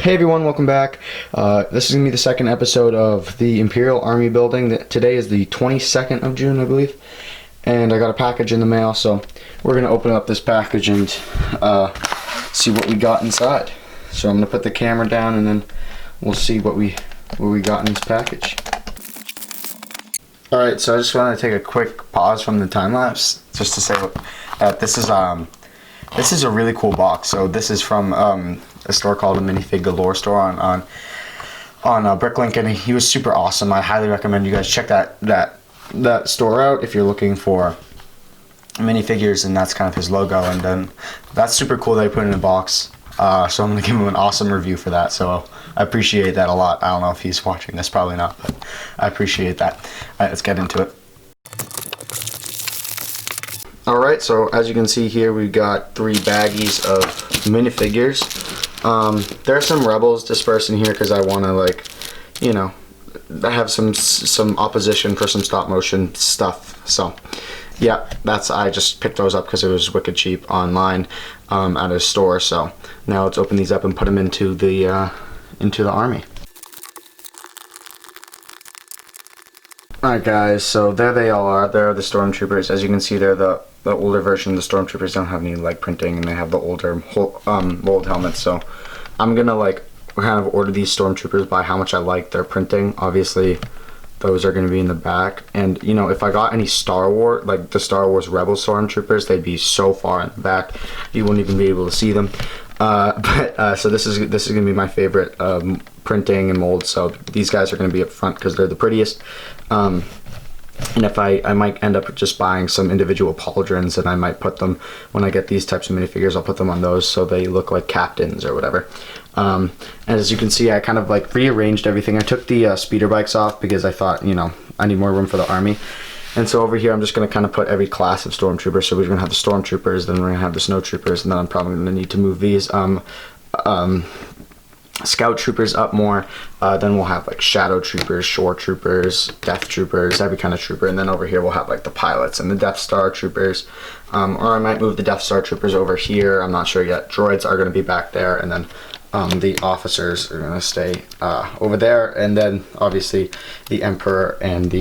Hey everyone, welcome back. This is going to be the second episode of the Imperial Army building. Today is the 22nd of June, I believe. And I got a package in the mail, so we're going to open up this package and see what we got inside. So I'm going to put the camera down and then we'll see what we got in this package. Alright, so I just want to take a quick pause from the time lapse just to say this is a really cool box. So this is from a store called the Minifig Galore store on Bricklink, and he was super awesome. I highly recommend you guys check that store out if you're looking for minifigures, and that's kind of his logo. And then that's super cool that he put it in a box. So I'm gonna give him an awesome review for that. So I appreciate that a lot. I don't know if he's watching this, probably not, but I appreciate that. Alright, let's get into it. Alright, so as you can see here, we've got 3 baggies of minifigures. There are some rebels dispersed in here because I want to, like, you know, have some opposition for some stop motion stuff. So yeah, I just picked those up because it was wicked cheap online at a store. So now let's open these up and put them into the army. Alright guys, so there they all are. There are the stormtroopers. As you can see, they're the older version. The stormtroopers don't have any like printing, and they have the older mold helmets. So I'm gonna like kind of order these stormtroopers by how much I like their printing. Obviously those are gonna be in the back, and you know, if I got any Star Wars, like the Star Wars Rebel stormtroopers, they'd be so far in the back you wouldn't even be able to see them. So this is gonna be my favorite printing and mold. So these guys are gonna be up front because they're the prettiest. And if I might end up just buying some individual pauldrons, and I might put them, when I get these types of minifigures, I'll put them on those so they look like captains or whatever. And as you can see, I kind of like rearranged everything. I took the speeder bikes off because I thought, you know, I need more room for the army. And so over here, I'm just going to kind of put every class of stormtroopers. So we're going to have the stormtroopers, then we're going to have the snow troopers, and then I'm probably going to need to move these scout troopers up more. Then we'll have like shadow troopers, shore troopers, death troopers, every kind of trooper. And then over here we'll have like the pilots and the Death Star troopers. Or I might move the Death Star troopers over here. I'm not sure yet. Droids are going to be back there, and then the officers are going to stay over there. And then obviously the Emperor and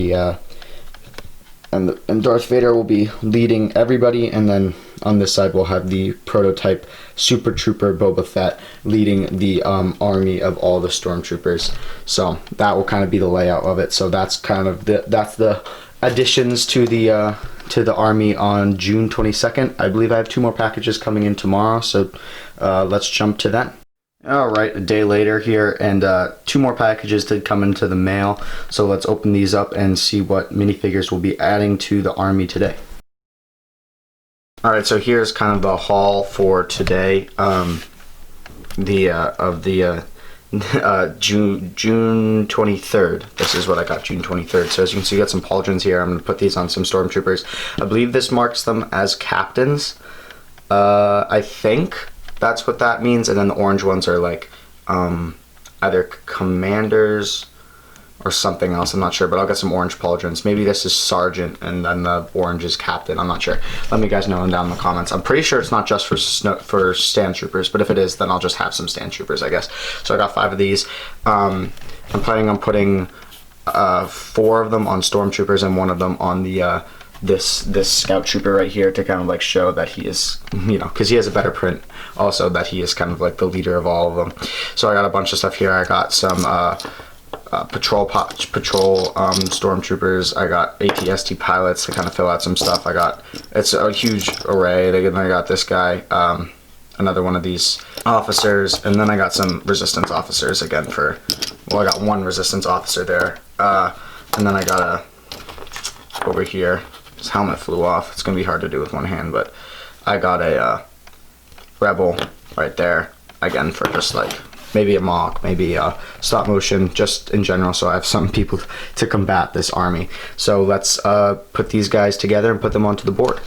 and Darth Vader will be leading everybody, and then on this side we'll have the prototype Super Trooper Boba Fett leading the army of all the stormtroopers. So that will kind of be the layout of it. So that's kind of the additions to the army on June 22nd. I believe I have 2 more packages coming in tomorrow, so let's jump to that. Alright, a day later here, and 2 more packages did come into the mail, so let's open these up and see what minifigures we'll be adding to the army today. Alright, so here's kind of the haul for today, June 23rd. This is what I got, June 23rd. So as you can see, we got some pauldrons here. I'm going to put these on some stormtroopers. I believe this marks them as captains, I think. That's what that means. And then the orange ones are like either commanders or something else. I'm not sure, but I'll get some orange pauldrons. Maybe this is sergeant and then the orange is captain. I'm not sure. Let me guys know down in the comments. I'm pretty sure it's not just for stand troopers, but if it is, then I'll just have some stand troopers, I guess. So I got 5 of these. I'm planning on putting 4 of them on stormtroopers and 1 of them on the this scout trooper right here, to kind of like show that he is, you know, because he has a better print also, that he is kind of like the leader of all of them. So I got a bunch of stuff here. I got some patrol stormtroopers. I got ATST pilots to kind of fill out some stuff. It's a huge array. Then I got this guy, another one of these officers, and then I got some resistance officers again I got 1 resistance officer there, and then I got over here. His helmet flew off. It's gonna be hard to do with 1 hand, but I got a rebel right there again for just like maybe a mock, maybe a stop motion, just in general, so I have some people to combat this army. So let's put these guys together and put them onto the board.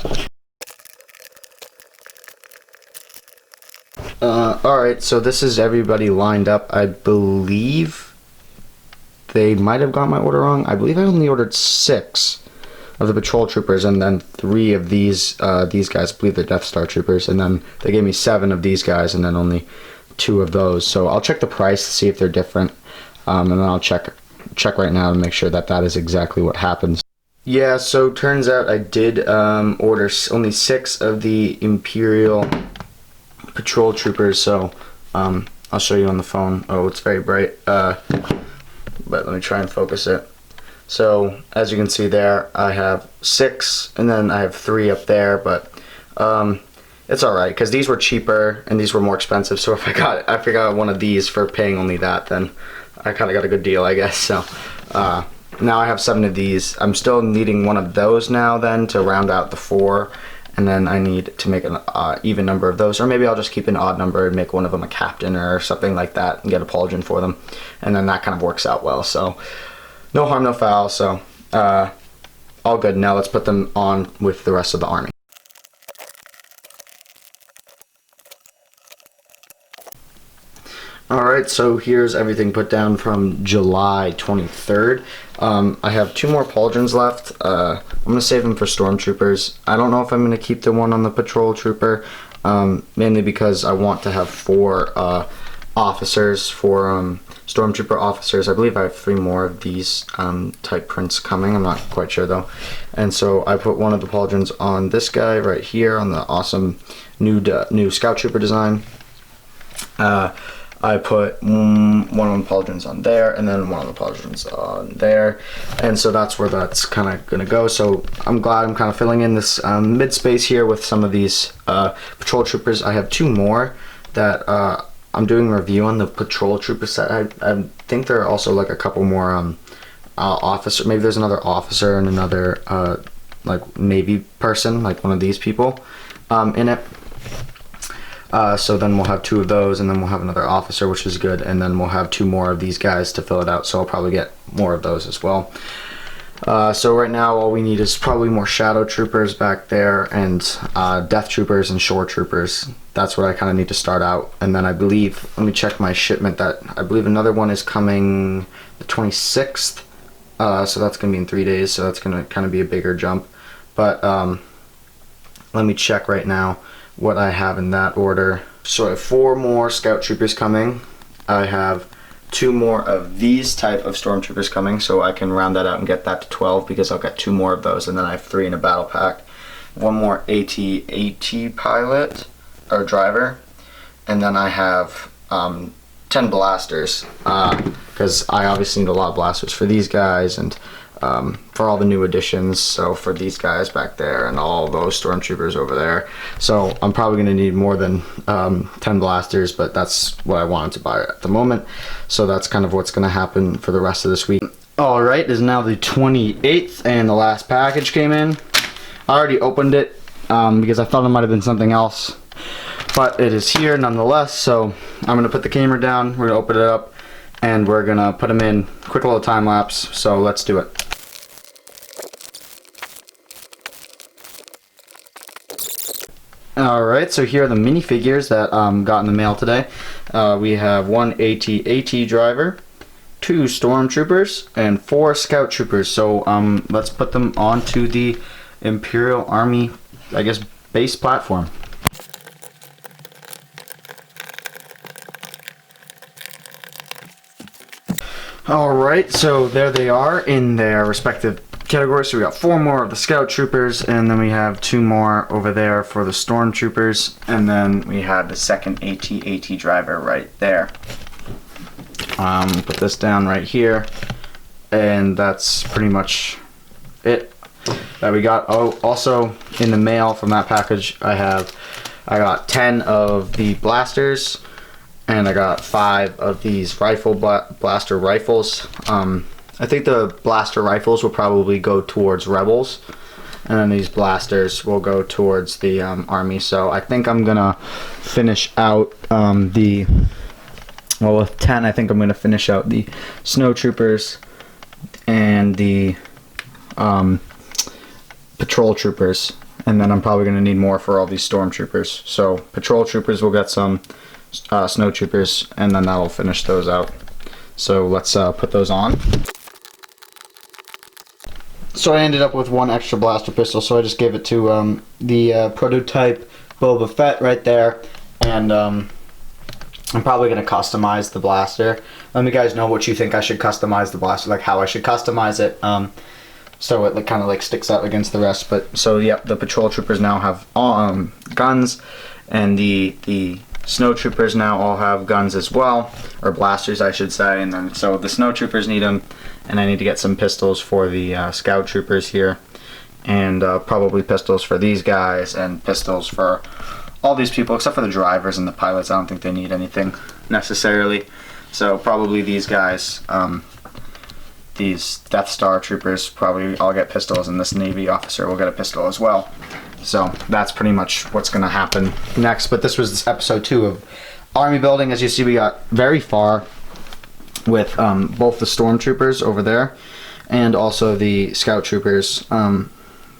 Alright, so this is everybody lined up. I believe they might have got my order wrong. I believe I only ordered 6 of the patrol troopers, and then 3 of these guys. I believe they're Death Star troopers, and then they gave me 7 of these guys, and then only 2 of those. So I'll check the price to see if they're different, and then I'll check right now to make sure that that is exactly what happens. Yeah, so turns out I did order only 6 of the Imperial patrol troopers. So I'll show you on the phone. Oh, it's very bright, but let me try and focus it. So as you can see there, I have 6, and then I have 3 up there, but it's alright because these were cheaper and these were more expensive. So if I got one of these for paying only that, then I kind of got a good deal, I guess. So now I have 7 of these. I'm still needing one of those now then to round out the 4, and then I need to make an even number of those, or maybe I'll just keep an odd number and make one of them a captain or something like that and get a pauldron for them, and then that kind of works out well. So no harm, no foul. So all good. Now let's put them on with the rest of the army. Alright, so here's everything put down from July 23rd. I have 2 more pauldrons left. I'm going to save them for stormtroopers. I don't know if I'm going to keep the one on the patrol trooper, mainly because I want to have 4 officers for stormtrooper officers. I believe I have 3 more of these type prints coming. I'm not quite sure though. And so I put one of the pauldrons on this guy right here on the awesome new scout trooper design. I put one of the pauldrons on there, and then one of the pauldrons on there, and so that's where that's kind of gonna go. So I'm glad I'm kind of filling in this mid space here with some of these patrol troopers. I have 2 more that I'm doing a review on the patrol trooper set. I think there are also like a couple more officer. Maybe there's another officer and another like Navy person, like one of these people in it. So then we'll have 2 of those, and then we'll have another officer, which is good, and then we'll have 2 more of these guys to fill it out, so I'll probably get more of those as well. So right now all we need is probably more shadow troopers back there, and death troopers and shore troopers. That's what I kind of need to start out. And then I believe, let me check my shipment, that I believe another one is coming the 26th, so that's going to be in 3 days, so that's going to kind of be a bigger jump. But let me check right now what I have in that order. So I have 4 more scout troopers coming. I have 2 more of these type of stormtroopers coming, so I can round that out and get that to 12 because I'll get 2 more of those, and then I have 3 in a battle pack. 1 more AT pilot or driver, and then I have 10 blasters because I obviously need a lot of blasters for these guys and for all the new additions, so for these guys back there and all those stormtroopers over there. So I'm probably going to need more than 10 blasters, but that's what I wanted to buy at the moment. So that's kind of what's going to happen for the rest of this week. Alright, it is now the 28th and the last package came in. I already opened it because I thought it might have been something else, but it is here nonetheless. So I'm going to put the camera down, we're going to open it up, and we're going to put them in. Quick little time lapse, so let's do it. Alright, so here are the minifigures that got in the mail today. We have 1 AT driver, 2 stormtroopers, and 4 scout troopers. So let's put them onto the Imperial Army, I guess, base platform. Alright, so there they are in their respective categories. So we got 4 more of the scout troopers, and then we have 2 more over there for the stormtroopers, and then we have the second AT driver right there. Put this down right here, and that's pretty much it that we got. Oh, also in the mail from that package, I got 10 of the blasters, and I got 5 of these blaster rifles. I think the blaster rifles will probably go towards rebels, and then these blasters will go towards the army. So I think I'm gonna finish out with 10, I think I'm gonna finish out the snow troopers and the patrol troopers, and then I'm probably gonna need more for all these stormtroopers. So patrol troopers will get some, snow troopers, and then that'll finish those out. So let's put those on. So I ended up with 1 extra blaster pistol, so I just gave it to the prototype Boba Fett right there, and I'm probably going to customize the blaster. Let me guys know what you think I should customize the blaster, like how I should customize it, so it kind of like sticks out against the rest. But so yep, the patrol troopers now have guns, and the snow troopers now all have guns as well, or blasters I should say. And then so the snow troopers need them, and I need to get some pistols for the scout troopers here, and probably pistols for these guys, and pistols for all these people except for the drivers and the pilots. I don't think they need anything necessarily. So probably these guys, these Death Star troopers, probably all get pistols, and this Navy officer will get a pistol as well. So that's pretty much what's going to happen next. But this was episode 2 of Army Building. As you see, we got very far with both the stormtroopers over there and also the scout troopers.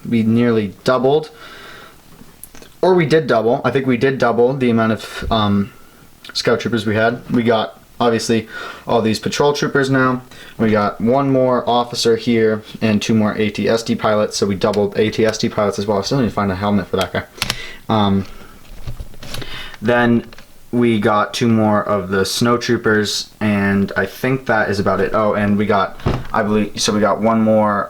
We nearly doubled. Or we did double. I think we did double the amount of scout troopers we had. We got, obviously, all these patrol troopers now. We got one more officer here and 2 more ATSD pilots, so we doubled ATSD pilots as well. I still need to find a helmet for that guy. Then we got 2 more of the snow troopers, and I think that is about it. Oh, and we got, I believe, so we got 1 more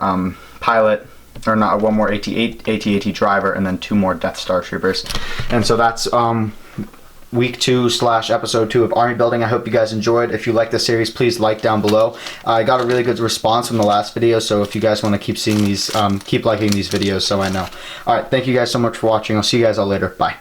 pilot, or not, 1 more AT-AT driver, and then 2 more Death Star troopers. And so that's week 2 / episode 2 of Army Building. I hope you guys enjoyed. If you like this series, please like down below. I got a really good response from the last video, so if you guys want to keep seeing these, keep liking these videos so I know. Alright, thank you guys so much for watching. I'll see you guys all later. Bye.